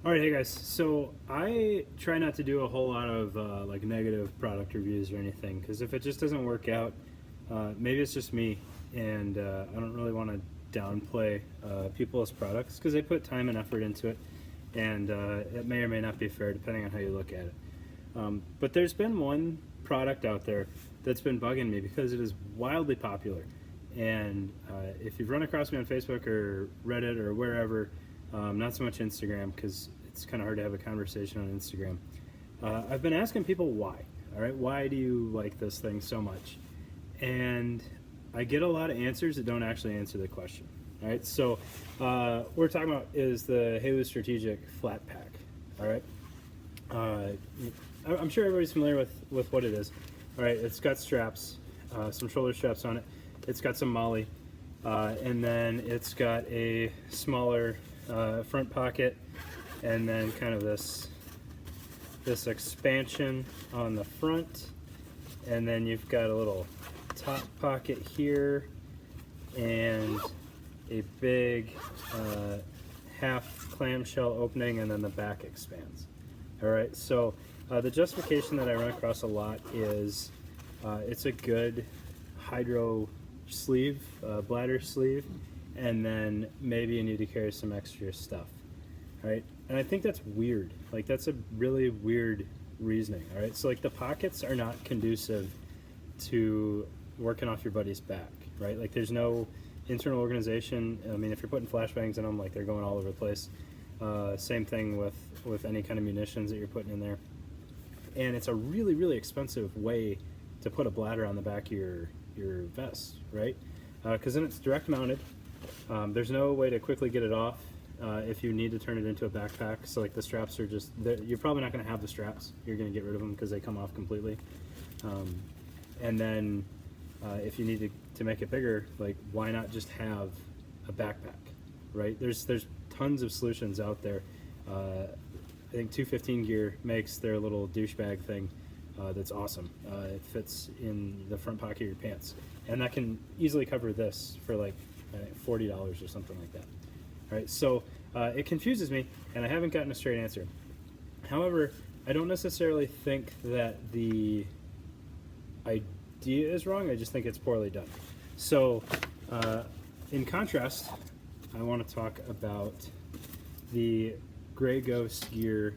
All right, hey guys. So I try not to do a whole lot of like negative product reviews or anything, because if it just doesn't work out, maybe it's just me, and I don't really want to downplay people's products because they put time and effort into it, and it may or may not be fair depending on how you look at it. But there's been one product out there that's been bugging me because it is wildly popular, and if you've run across me on Facebook or Reddit or wherever. Not so much Instagram because it's kind of hard to have a conversation on Instagram. I've been asking people why. All right, why do you like this thing so much? And I get a lot of answers that don't actually answer the question. All right, so what we're talking about is the Haley Strategic Flatpack. All right, I'm sure everybody's familiar with what it is. All right, it's got straps, some shoulder straps on it. It's got some MOLLE, and then it's got a smaller front pocket, and then kind of this expansion on the front, and then you've got a little top pocket here and a big half clamshell opening, and then the back expands. All right, so the justification that I run across a lot is it's a good hydro sleeve, bladder sleeve, and then maybe you need to carry some extra stuff, right? And I think that's weird. Like, that's a really weird reasoning, all right? So like, the pockets are not conducive to working off your buddy's back, right? Like, there's no internal organization. I mean, if you're putting flashbangs in them, like, they're going all over the place. Same thing with any kind of munitions that you're putting in there. And it's a really, really expensive way to put a bladder on the back of your vest, right? Because then it's direct mounted. There's no way to quickly get it off if you need to turn it into a backpack. So like, the straps are just, you're probably not going to have the straps. You're going to get rid of them because they come off completely. And then if you need to make it bigger, like, why not just have a backpack, right? There's tons of solutions out there. I think 215 Gear makes their little douchebag thing that's awesome. It fits in the front pocket of your pants, and that can easily cover this for like $40 or something like that. All right, so it confuses me, and I haven't gotten a straight answer. However, I don't necessarily think that the idea is wrong. I just think it's poorly done. So in contrast, I want to talk about the Grey Ghost Gear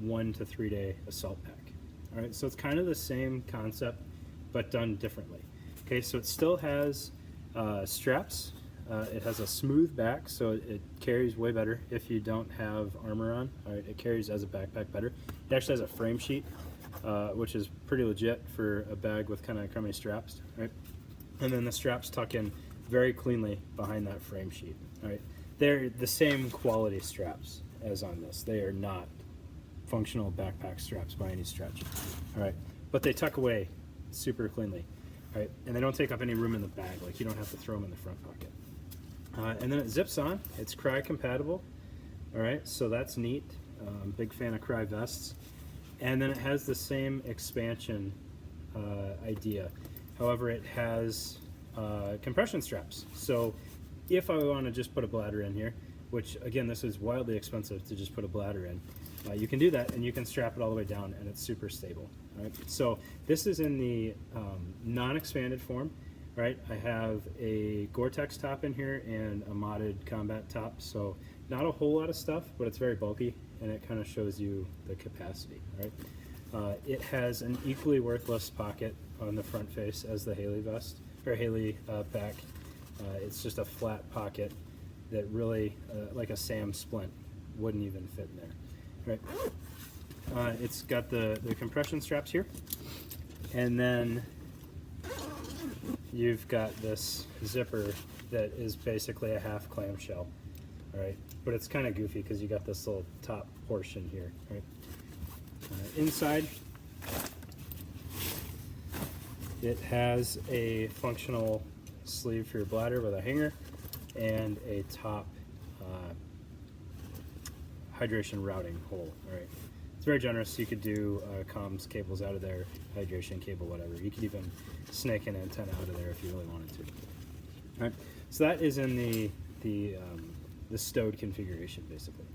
1 to 3 day assault pack. All right, so it's kind of the same concept, but done differently. Okay, so it still has straps. It has a smooth back, so it carries way better if you don't have armor on. All right, it carries as a backpack better. It actually has a frame sheet, which is pretty legit for a bag with kind of crummy straps. Right, and then the straps tuck in very cleanly behind that frame sheet. All right, they're the same quality straps as on this. They are not functional backpack straps by any stretch. All right, but they tuck away super cleanly. All right, and they don't take up any room in the bag. Like, you don't have to throw them in the front pocket. And then it zips on. It's cry compatible. All right, so that's neat. Big fan of cry vests. And then it has the same expansion idea. However, it has compression straps. So if I want to just put a bladder in here, which again, this is wildly expensive to just put a bladder in, you can do that, and you can strap it all the way down, and it's super stable. Right? So this is in the non-expanded form. Right? I have a Gore-Tex top in here and a modded combat top, so not a whole lot of stuff, but it's very bulky, and it kind of shows you the capacity. Right? It has an equally worthless pocket on the front face as the Haley vest, or Haley pack. It's just a flat pocket that really, like a Sam splint, wouldn't even fit in there. Right? It's got the compression straps here, and then you've got this zipper that is basically a half clamshell. All right, but it's kind of goofy because you got this little top portion here. Right? Inside, it has a functional sleeve for your bladder with a hanger and a top hydration routing hole. All right, it's very generous. You could do comms cables out of there, hydration cable, whatever. You could even snake an antenna out of there if you really wanted to. All right, so that is in the stowed configuration, basically.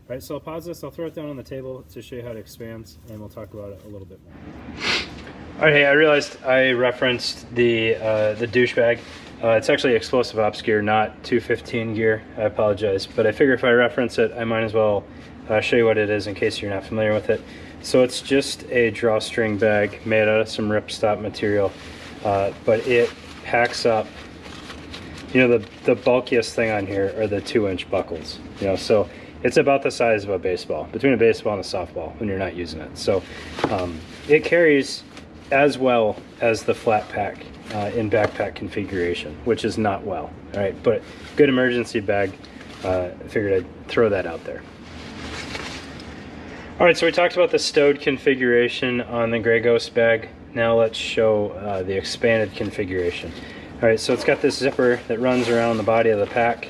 All right, so I'll pause this, I'll throw it down on the table to show you how it expands, and we'll talk about it a little bit more. All right, hey, I realized I referenced the douchebag. It's actually explosive ops gear, not 215 gear. I apologize, but I figure if I reference it, I might as well show you what it is in case you're not familiar with it. So it's just a drawstring bag made out of some ripstop material, but it packs up. You know, the bulkiest thing on here are the 2-inch buckles. You know, so it's about the size of a baseball, between a baseball and a softball when you're not using it. So it carries as well as the Flatpack in backpack configuration, which is not well. All right, but good emergency bag. I figured I'd throw that out there. All right, so we talked about the stowed configuration on the Gray Ghost bag. Now let's show the expanded configuration. All right, so it's got this zipper that runs around the body of the pack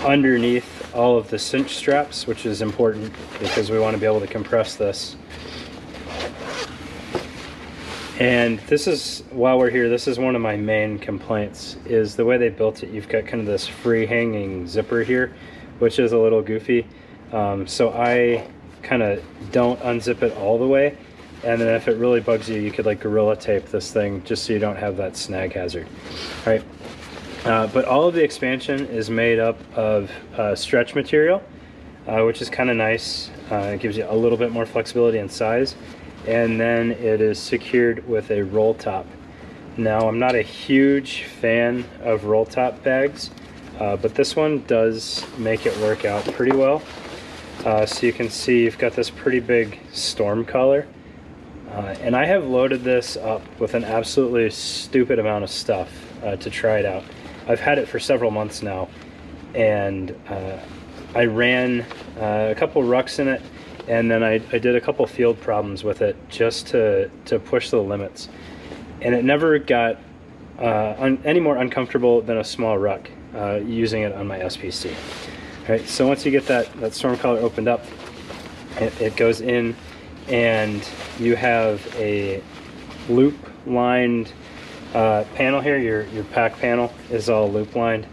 underneath all of the cinch straps, which is important because we want to be able to compress this. And this is, while we're here, this is one of my main complaints, is the way they built it. You've got kind of this free hanging zipper here, which is a little goofy. So I kind of don't unzip it all the way. And then if it really bugs you, you could like gorilla tape this thing just so you don't have that snag hazard. All right. But all of the expansion is made up of stretch material, which is kind of nice. It gives you a little bit more flexibility and size. And then it is secured with a roll top. Now, I'm not a huge fan of roll top bags, but this one does make it work out pretty well. So you can see you've got this pretty big storm collar. And I have loaded this up with an absolutely stupid amount of stuff to try it out. I've had it for several months now, and I ran a couple rucks in it, and then I did a couple field problems with it just to push the limits. And it never got any more uncomfortable than a small ruck using it on my SPC. All right, so once you get that storm collar opened up, it goes in, and you have a loop lined panel here. Your pack panel is all loop lined,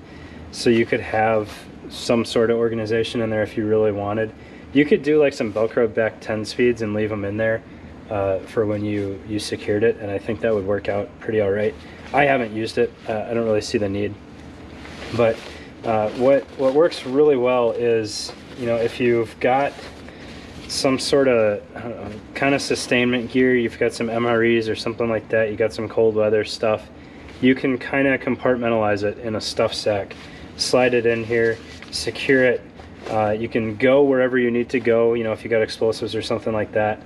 so you could have some sort of organization in there if you really wanted. You could do like some Velcro back 10 speeds and leave them in there for when you secured it, and I think that would work out pretty all right. I haven't used it. I don't really see the need, but what works really well is, you know, if you've got some sort of kind of sustainment gear, you've got some MREs or something like that, you got some cold weather stuff, you can kind of compartmentalize it in a stuff sack, slide it in here, secure it. You can go wherever you need to go, you know, if you got explosives or something like that,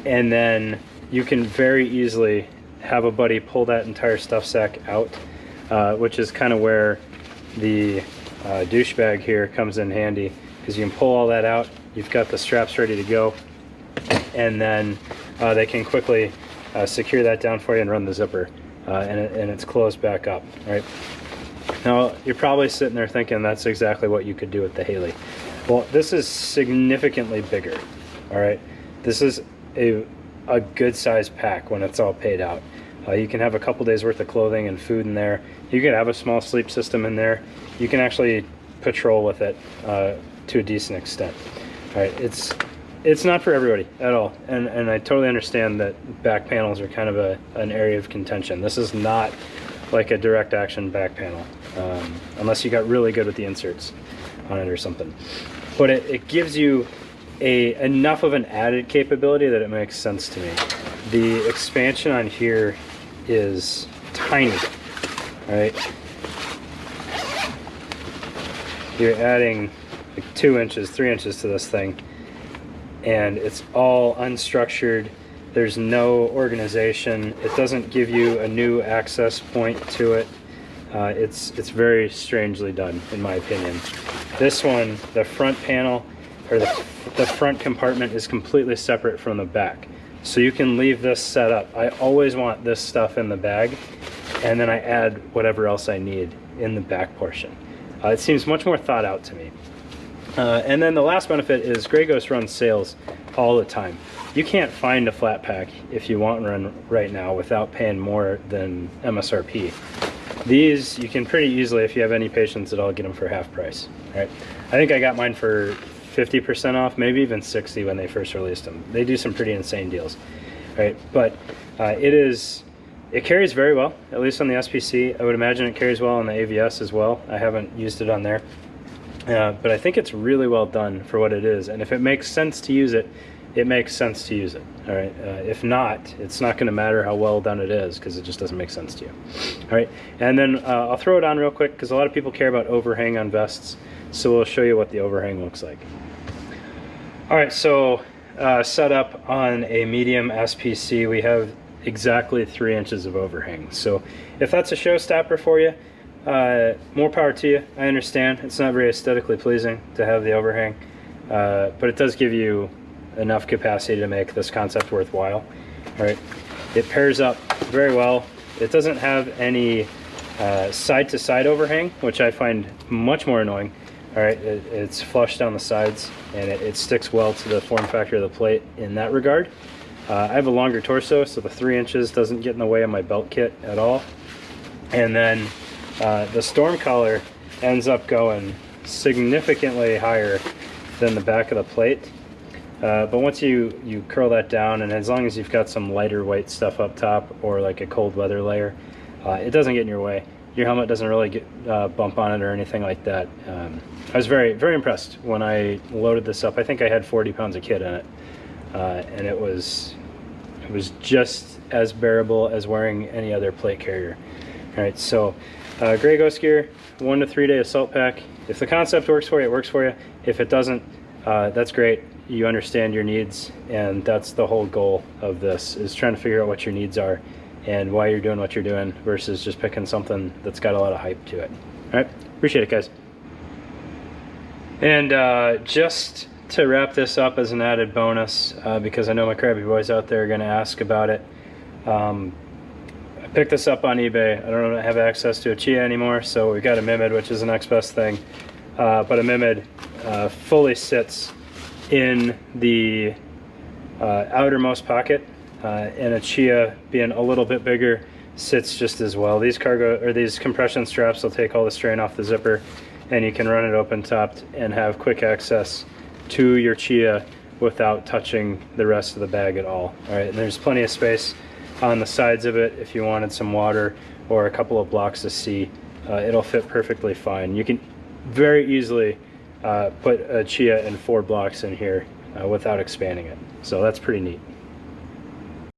and then you can very easily have a buddy pull that entire stuff sack out, which is kind of where the douchebag here comes in handy, because you can pull all that out. You've got the straps ready to go, and then they can quickly secure that down for you and run the zipper, and it's closed back up. Right now, you're probably sitting there thinking that's exactly what you could do with the Haley. Well, this is significantly bigger. All right, this is a good size pack when it's all paid out. You can have a couple days worth of clothing and food in there. You can have a small sleep system in there. You can actually patrol with it to a decent extent. All right, it's not for everybody at all, and I totally understand that back panels are kind of an area of contention. This is not like a direct action back panel, unless you got really good with the inserts on it or something. But it gives you enough of an added capability that it makes sense to me. The expansion on here is tiny, right? You're adding like 2 inches, 3 inches to this thing, and it's all unstructured. There's no organization. It doesn't give you a new access point to it. It's very strangely done, in my opinion. This one, the front panel, or the front compartment is completely separate from the back. So you can leave this set up. I always want this stuff in the bag, and then I add whatever else I need in the back portion. It seems much more thought out to me. And then the last benefit is Gray Ghost runs sales all the time. You can't find a Flatpack if you want one right now without paying more than MSRP. These you can pretty easily, if you have any patience at all, get them for half price. All right, I think I got mine for 50% off, maybe even 60 when they first released them. They do some pretty insane deals. All right, but it carries very well, at least on the SPC. I would imagine it carries well on the AVS as well. I haven't used it on there, but I think it's really well done for what it is. And if it makes sense to use it, it makes sense to use it. All right. If not, it's not going to matter how well done it is because it just doesn't make sense to you. All right. And then I'll throw it on real quick because a lot of people care about overhang on vests. So we'll show you what the overhang looks like. All right. So set up on a medium SPC, we have exactly 3 inches of overhang. So if that's a showstopper for you, more power to you. I understand it's not very aesthetically pleasing to have the overhang, but it does give you enough capacity to make this concept worthwhile. All right, it pairs up very well. It doesn't have any side-to-side overhang, which I find much more annoying. All right, it's flush down the sides, and it sticks well to the form factor of the plate in that regard. I have a longer torso, so the 3 inches doesn't get in the way of my belt kit at all. And then the storm collar ends up going significantly higher than the back of the plate. But once you curl that down, and as long as you've got some lighter weight stuff up top or like a cold weather layer, it doesn't get in your way. Your helmet doesn't really get bump on it or anything like that. I was very, very impressed when I loaded this up. I think I had 40 pounds of kit in it, and it was just as bearable as wearing any other plate carrier. All right, so Gray Ghost Gear, 1 to 3 day assault pack. If the concept works for you, it works for you. If it doesn't, that's great. You understand your needs, and that's the whole goal of this, is trying to figure out what your needs are and why you're doing what you're doing versus just picking something that's got a lot of hype to it. All right, appreciate it, guys. And just to wrap this up as an added bonus, because I know my crabby boys out there are going to ask about it, I picked this up on eBay. I don't have access to a Chia anymore, so we've got a Mimid, which is the next best thing. But a Mimid fully sits in the outermost pocket, and a Chia, being a little bit bigger, sits just as well. These compression straps will take all the strain off the zipper, and you can run it open topped and have quick access to your Chia without touching the rest of the bag at all. All right, and there's plenty of space on the sides of it if you wanted some water or a couple of blocks of sea. It'll fit perfectly fine. You can very easily put a Chia in 4 blocks in here without expanding it. So that's pretty neat.